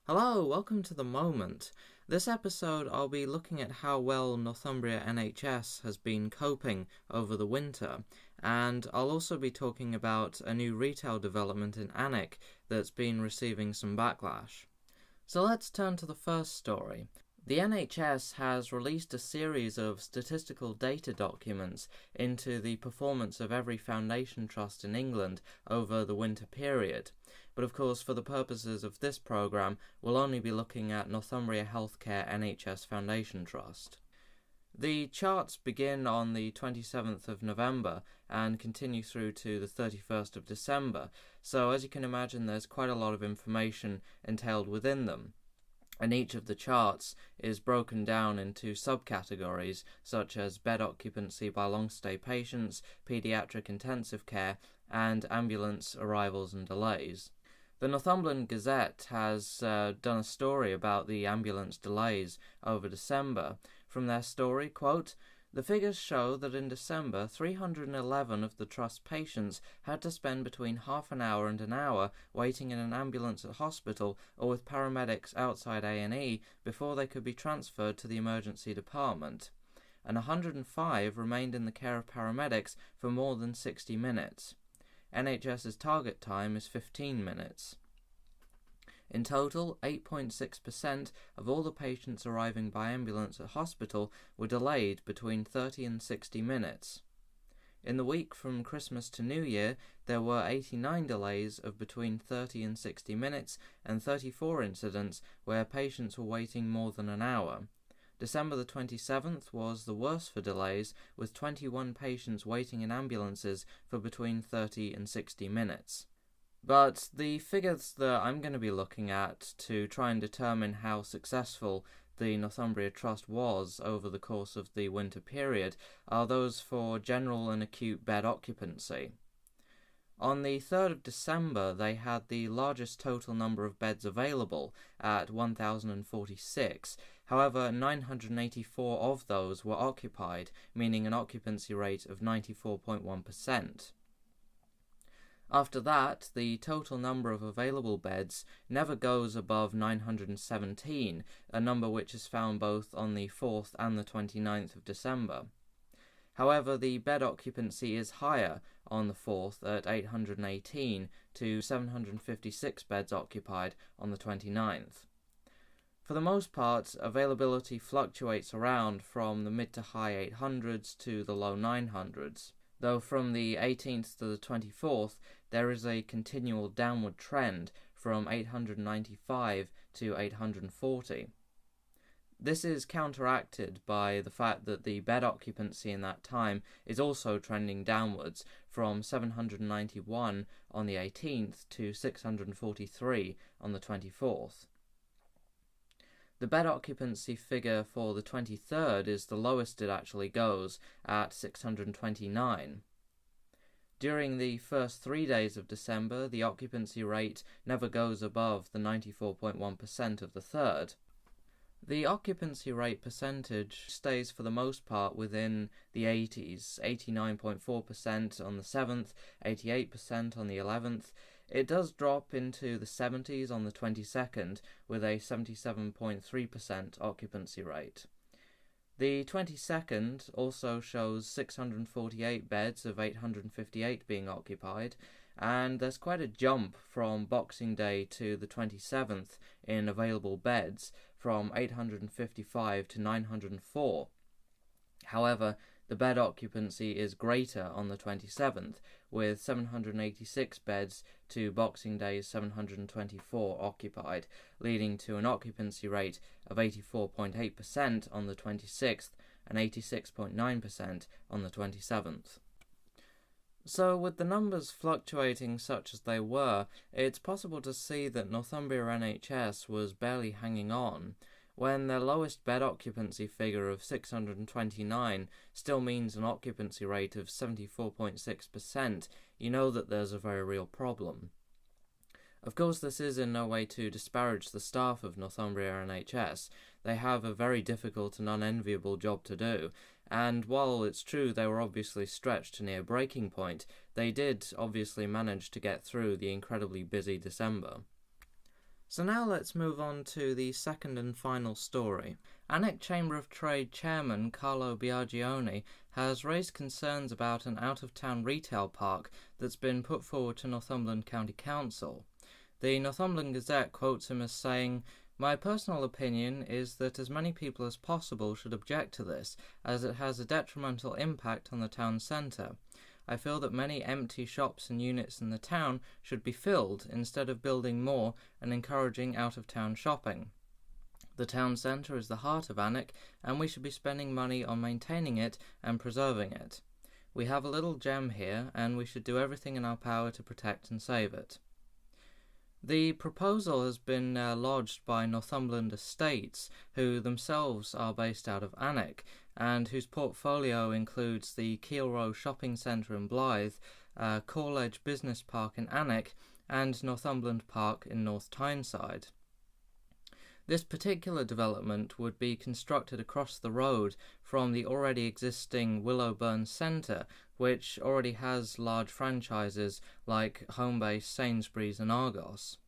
Hello, welcome to The Moment. This episode I'll be looking at how well Northumbria NHS has been coping over the winter, and I'll also be talking about a new retail development in Alnwick that's been receiving some backlash. So let's turn to the first story. The NHS has released a series of statistical data documents into the performance of every foundation trust in England over the winter period. But of course, for the purposes of this programme, we'll only be looking at Northumbria Healthcare NHS Foundation Trust. The charts begin on the 27th of November and continue through to the 31st of December, so as you can imagine there's quite a lot of information entailed within them. And each of the charts is broken down into subcategories such as bed occupancy by long-stay patients, paediatric intensive care, and ambulance arrivals and delays. The Northumberland Gazette has done a story about the ambulance delays over December. From their story, quote, "The figures show that in December, 311 of the Trust patients had to spend between half an hour and an hour waiting in an ambulance at hospital or with paramedics outside A&E before they could be transferred to the emergency department, and 105 remained in the care of paramedics for more than 60 minutes. NHS's target time is 15 minutes. In total, 8.6% of all the patients arriving by ambulance at hospital were delayed between 30 and 60 minutes. In the week from Christmas to New Year, there were 89 delays of between 30 and 60 minutes and 34 incidents where patients were waiting more than an hour. December the 27th was the worst for delays, with 21 patients waiting in ambulances for between 30 and 60 minutes. But the figures that I'm going to be looking at to try and determine how successful the Northumbria Trust was over the course of the winter period are those for general and acute bed occupancy. On the 3rd of December, they had the largest total number of beds available at 1,046. However, 984 of those were occupied, meaning an occupancy rate of 94.1%. After that, the total number of available beds never goes above 917, a number which is found both on the 4th and the 29th of December. However, the bed occupancy is higher on the 4th at 818 to 756 beds occupied on the 29th. For the most part, availability fluctuates around from the mid to high 800s to the low 900s, though from the 18th to the 24th there is a continual downward trend from 895 to 840. This is counteracted by the fact that the bed occupancy in that time is also trending downwards from 791 on the 18th to 643 on the 24th. The bed occupancy figure for the 23rd is the lowest it actually goes, at 629. During the first 3 days of December, the occupancy rate never goes above the 94.1% of the 3rd. The occupancy rate percentage stays for the most part within the 80s, 89.4% on the 7th, 88% on the 11th. It does drop into the 70s on the 22nd, with a 77.3% occupancy rate. The 22nd also shows 648 beds of 858 being occupied, and there's quite a jump from Boxing Day to the 27th in available beds, from 855 to 904. However, the bed occupancy is greater on the 27th, with 786 beds to Boxing Day's 724 occupied, leading to an occupancy rate of 84.8% on the 26th and 86.9% on the 27th. So, with the numbers fluctuating such as they were, it's possible to see that Northumbria NHS was barely hanging on, when their lowest bed occupancy figure of 629 still means an occupancy rate of 74.6%, you know that there's a very real problem. Of course, this is in no way to disparage the staff of Northumbria NHS. They have a very difficult and unenviable job to do, and while it's true they were obviously stretched to near breaking point, they did obviously manage to get through the incredibly busy December. So now let's move on to the second and final story. Alnwick Chamber of Trade Chairman Carlo Biagioni has raised concerns about an out-of-town retail park that's been put forward to Northumberland County Council. The Northumberland Gazette quotes him as saying, "My personal opinion is that as many people as possible should object to this, as it has a detrimental impact on the town centre. I feel that many empty shops and units in the town should be filled instead of building more and encouraging out-of-town shopping. The town centre is the heart of Alnwick, and we should be spending money on maintaining it and preserving it. We have a little gem here, and we should do everything in our power to protect and save it." The proposal has been lodged by Northumberland Estates, who themselves are based out of Alnwick, and whose portfolio includes the Keel Row Shopping Centre in Blyth, Corledge Business Park in Alnwick, and Northumberland Park in North Tyneside. This particular development would be constructed across the road from the already existing Willowburn Centre, which already has large franchises like Homebase, Sainsbury's and Argos.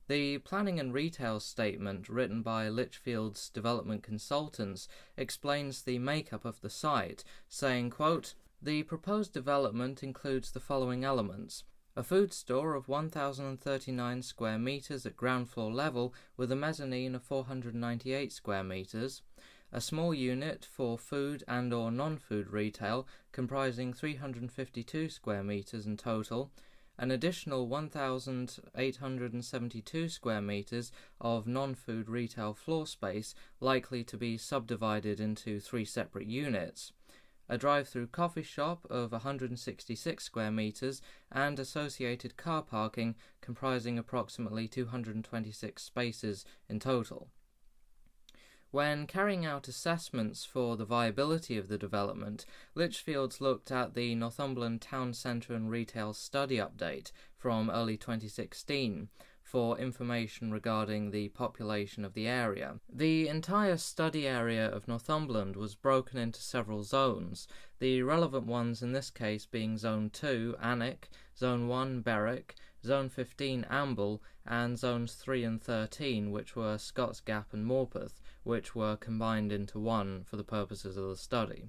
The planning and retail statement written by Lichfield's development consultants explains the makeup of the site, saying, quote, "The proposed development includes the following elements: a food store of 1,039 square metres at ground floor level with a mezzanine of 498 square metres, a small unit for food and or non-food retail comprising 352 square metres in total, an additional 1,872 square metres of non-food retail floor space likely to be subdivided into 3 separate units, a drive-through coffee shop of 166 square metres and associated car parking comprising approximately 226 spaces in total." When carrying out assessments for the viability of the development, Lichfields looked at the Northumberland Town Centre and Retail Study Update from early 2016 for information regarding the population of the area. The entire study area of Northumberland was broken into several zones, the relevant ones in this case being Zone 2, Alnwick, Zone 1, Berwick, Zone 15, Amble, and Zones 3 and 13, which were Scots Gap and Morpeth, which were combined into one for the purposes of the study.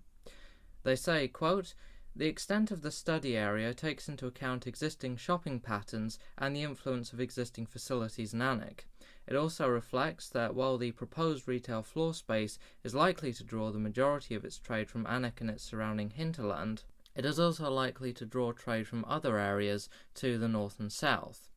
They say, quote, "The extent of the study area takes into account existing shopping patterns and the influence of existing facilities in Alnwick. It also reflects that while the proposed retail floor space is likely to draw the majority of its trade from Alnwick and its surrounding hinterland, it is also likely to draw trade from other areas to the north and south."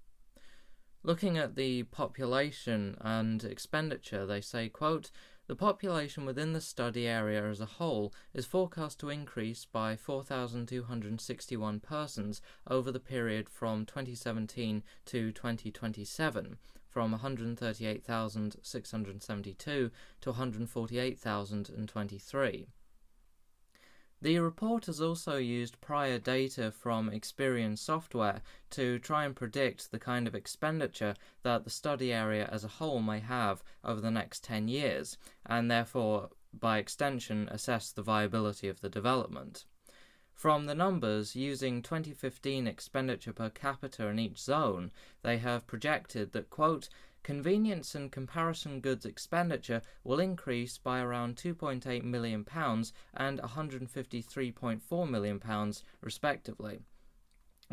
Looking at the population and expenditure, they say, quote, "The population within the study area as a whole is forecast to increase by 4,261 persons over the period from 2017 to 2027, from 138,672 to 148,023. The report has also used prior data from Experian software to try and predict the kind of expenditure that the study area as a whole may have over the next 10 years, and therefore, by extension, assess the viability of the development. From the numbers, using 2015 expenditure per capita in each zone, they have projected that, quote, "Convenience and comparison goods expenditure will increase by around £2.8 million and £153.4 million, respectively,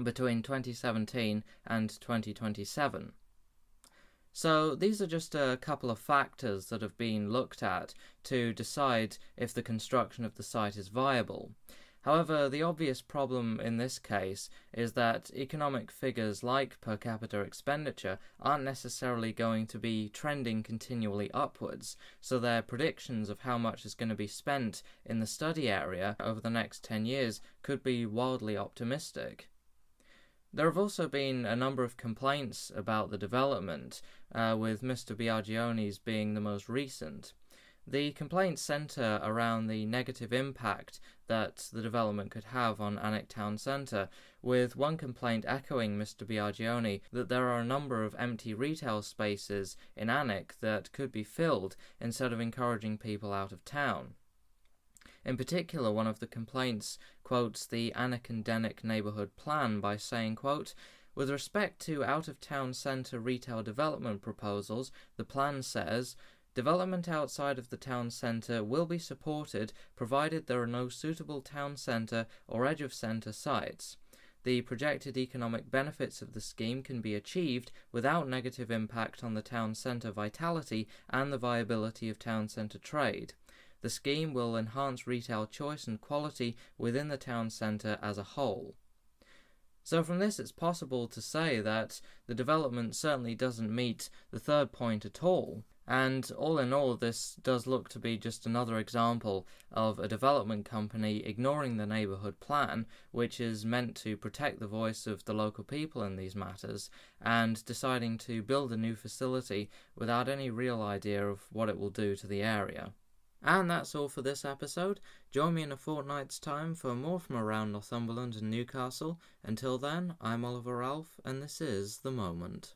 between 2017 and 2027. So these are just a couple of factors that have been looked at to decide if the construction of the site is viable. However, the obvious problem in this case is that economic figures like per capita expenditure aren't necessarily going to be trending continually upwards, so their predictions of how much is going to be spent in the study area over the next 10 years could be wildly optimistic. There have also been a number of complaints about the development, with Mr. Biagioni's being the most recent. The complaints centre around the negative impact that the development could have on Alnwick Town Centre, with one complaint echoing Mr. Biagioni that there are a number of empty retail spaces in Alnwick that could be filled instead of encouraging people out of town. In particular, one of the complaints quotes the Alnwick and Denwick neighbourhood plan by saying, quote, With respect to out-of-town centre retail development proposals, the plan says, development outside of the town centre will be supported provided there are no suitable town centre or edge-of-centre sites. The projected economic benefits of the scheme can be achieved without negative impact on the town centre vitality and the viability of town centre trade. The scheme will enhance retail choice and quality within the town centre as a whole. So from this it's possible to say that the development certainly doesn't meet the third point at all, and all in all this does look to be just another example of a development company ignoring the neighbourhood plan, which is meant to protect the voice of the local people in these matters, and deciding to build a new facility without any real idea of what it will do to the area. And that's all for this episode. Join me in a fortnight's time for more from around Northumberland and Newcastle. Until then, I'm Oliver Ralph, and this is The Moment.